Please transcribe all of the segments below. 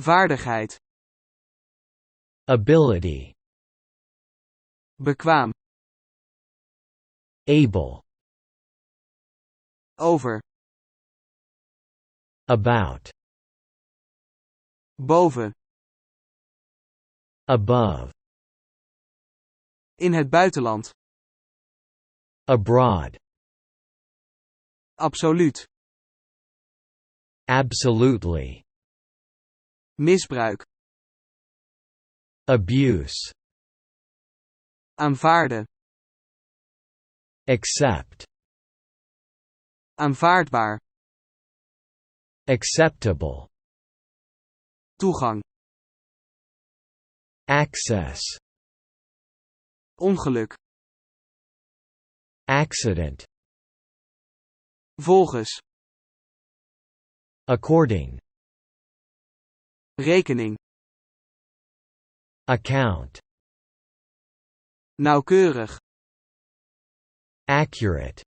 Vaardigheid. Ability. Bekwaam. Able. Over. About. Boven. Above. In het buitenland. Abroad. Absoluut. Absolutely. Misbruik. Abuse. Aanvaarden. Accept. Aanvaardbaar. Acceptable. Toegang. Access. Ongeluk. Accident. Volgens. According. Rekening. Account. Nauwkeurig. Accurate.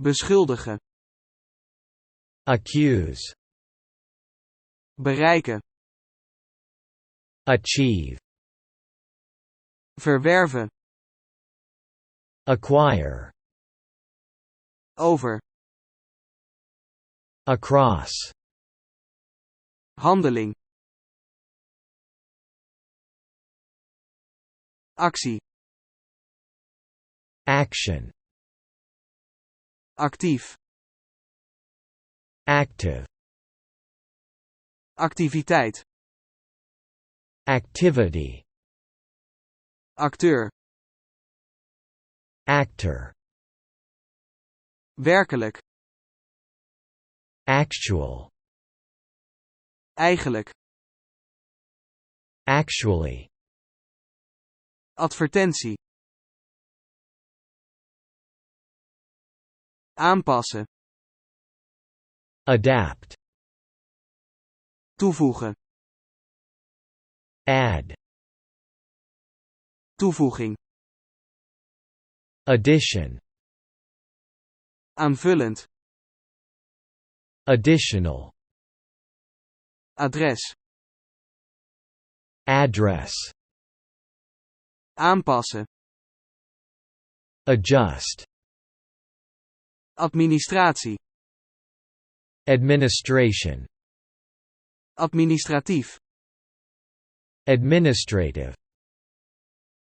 Beschuldigen. Accuse. Bereiken. Achieve. Verwerven. Acquire. Over. Across. Handeling. Actie. Action. Actief. Active. Activiteit. Activity. Acteur. Actor. Werkelijk. Actual. Eigenlijk. Actually. Advertentie. Aanpassen. Adapt. Toevoegen. Add. Toevoeging. Addition. Aanvullend. Additional. Adres. Address. Aanpassen. Adjust. Administratie. Administration. Administratief. Administrative.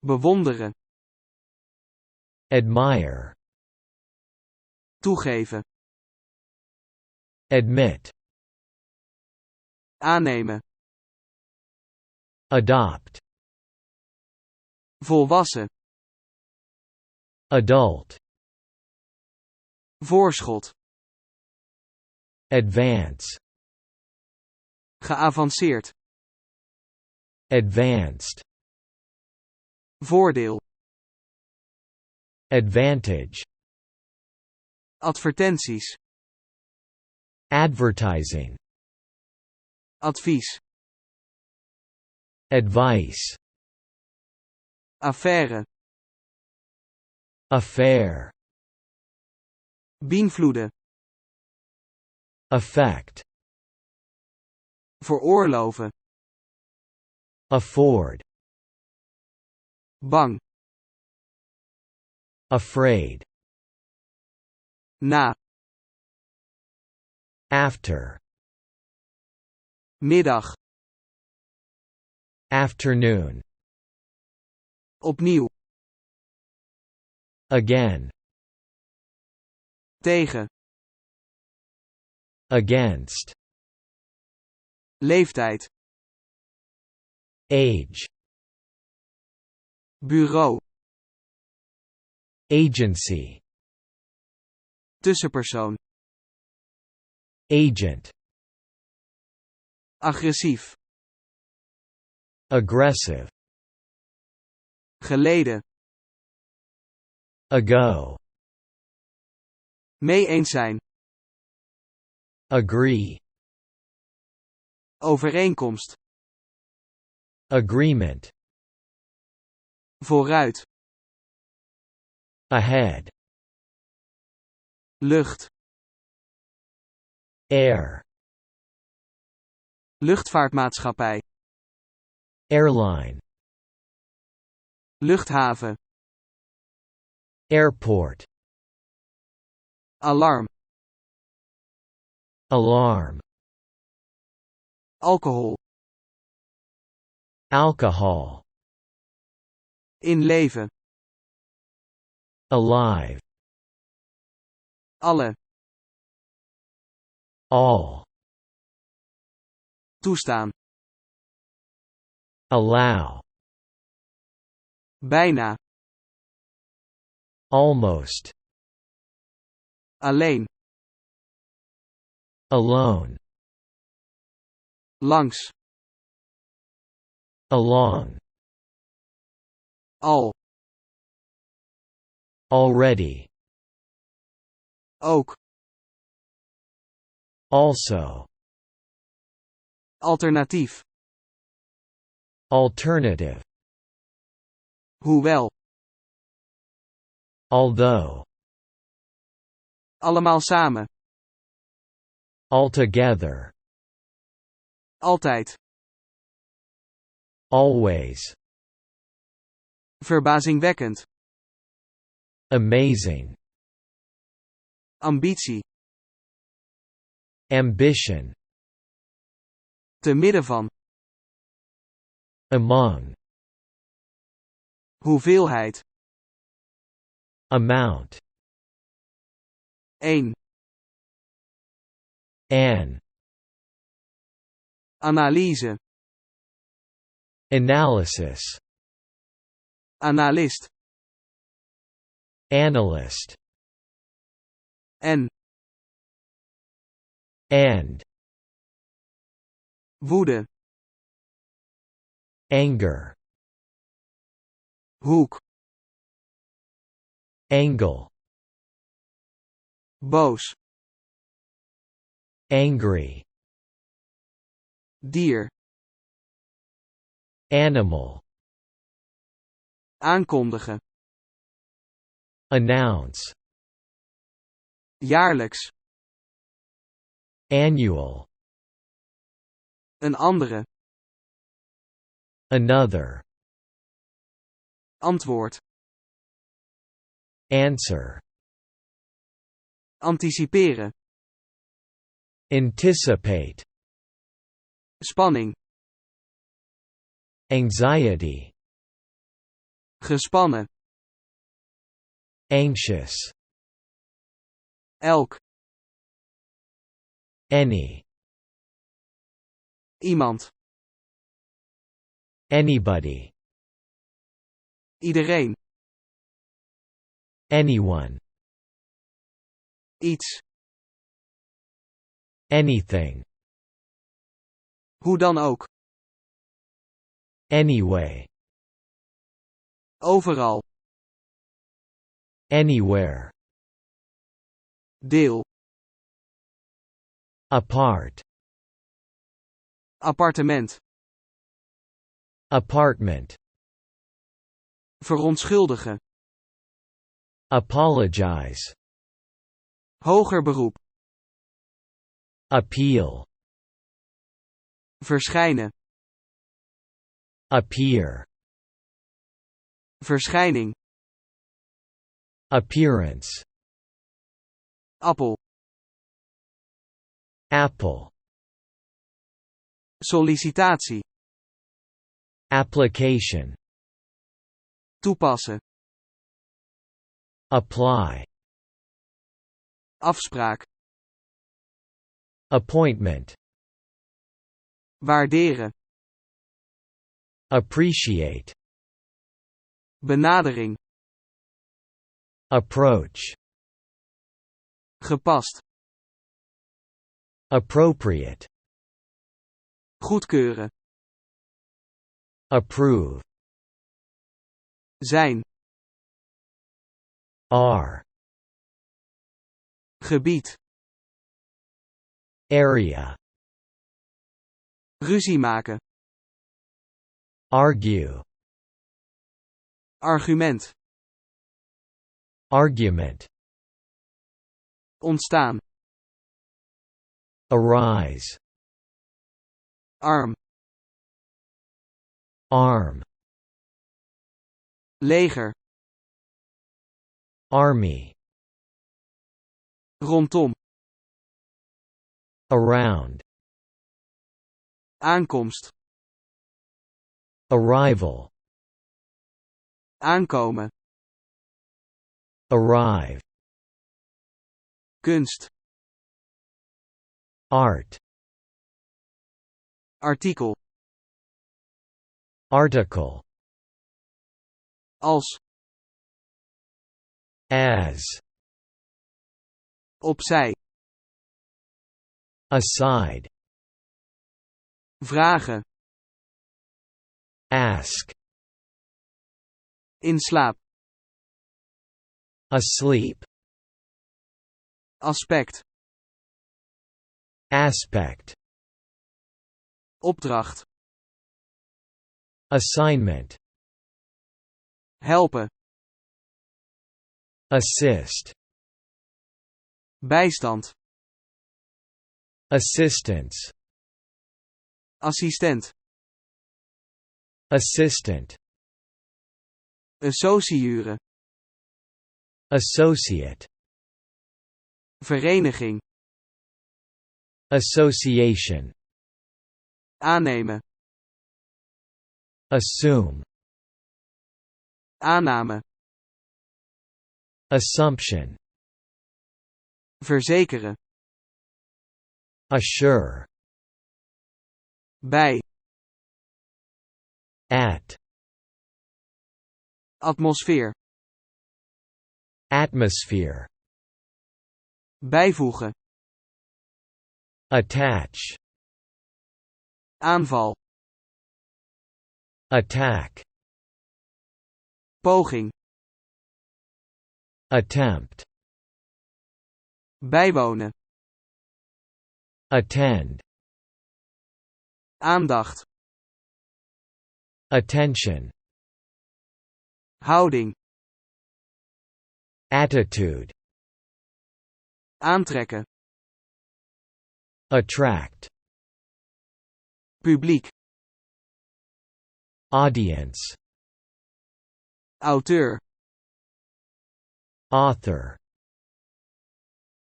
Bewonderen. Admire. Toegeven. Admit. Aannemen. Adopt. Volwassen. Adult. Voorschot. Advance. Geavanceerd. Advanced. Voordeel. Advantage. Advertenties. Advertising. Advies. Advice. Affaire. Affair. Beïnvloeden. Affect. Veroorloven. Afford. Bang. Afraid. Na. After. Middag. Afternoon. Opnieuw. Again. Tegen. Against. Leeftijd. Age. Bureau. Agency. Tussenpersoon. Agent. Agressief. Aggressive. Geleden. Ago. Mee eens zijn. Agree. Overeenkomst. Agreement. Vooruit. Ahead. Lucht. Air. Luchtvaartmaatschappij. Airline. Luchthaven. Airport. Alarm. Alarm. Alcohol. Alcohol. In leven. Alive. Alle. All. Toestaan. Allow. Bijna. Almost. Alleen. Alone. Langs. Along. Al. Already. Ook. Also. Alternatief. Alternative. Hoewel. Although. Allemaal samen. Altogether. Altijd. Always. Verbazingwekkend. Amazing. Ambitie. Ambition. Te midden van. Among. Hoeveelheid. Amount. Een. An. Analyse. Analysis. Analist. Analyst. En. And. Woede. Anger. Hoek. Angle. Boos. Angry. Dier. Animal. Aankondigen. Announce. Jaarlijks. Annual. Een andere. Another. Antwoord. Answer. Anticiperen. Anticipate. Spanning. Anxiety. Gespannen. Anxious. Elk. Any. Iemand. Anybody. Iedereen. Anyone. Iets. Anything. Hoe dan ook. Anyway. Overal. Anywhere. Deel. Apart. Appartement. Apartment. Verontschuldigen. Apologize. Hoger beroep. Appeal. Verschijnen. Appear. Verschijning. Appearance. Appel. Apple. Sollicitatie. Application. Toepassen. Apply. Afspraak. Appointment. Waarderen. Appreciate. Benadering. Approach. Gepast. Appropriate. Goedkeuren. Approve. Zijn. Are. Gebied. Area. Ruzie maken. Argue. Argument. Argument. Ontstaan. Arise. Arm. Arm. Leger. Army. Rondom. Around. Aankomst. Arrival. Aankomen. Arrive. Kunst. Art. Artikel. Article. Als. As. Opzij. Aside. Vragen. Ask. In slaap. Asleep. Aspect. Aspect. Opdracht. Assignment. Helpen. Assist. Bijstand. Assistance. Assistent. Assistant. Associëren. Associate. Vereniging. Association. Aannemen. Assume. Aanname. Assumption. Verzekeren. Assure. Bij. At. Atmosfeer. Atmosphere. Bijvoegen. Attach. Aanval. Attack. Poging. Attempt. Bijwonen. Attend. Aandacht. Attention. Houding. Attitude. Aantrekken. Attract. Publiek. Audience. Auteur. Author.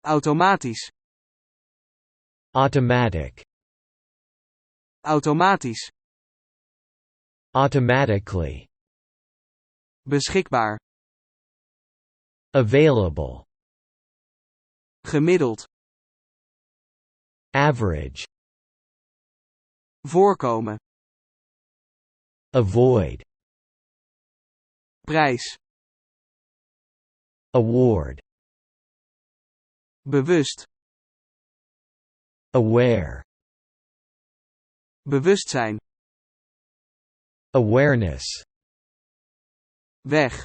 Automatisch. Automatic. Automatisch. Automatically. Beschikbaar. Available. Gemiddeld. Average. Voorkomen. Avoid. Prijs. Award. Bewust. Aware. Bewustzijn. Awareness. Weg.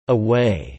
Away.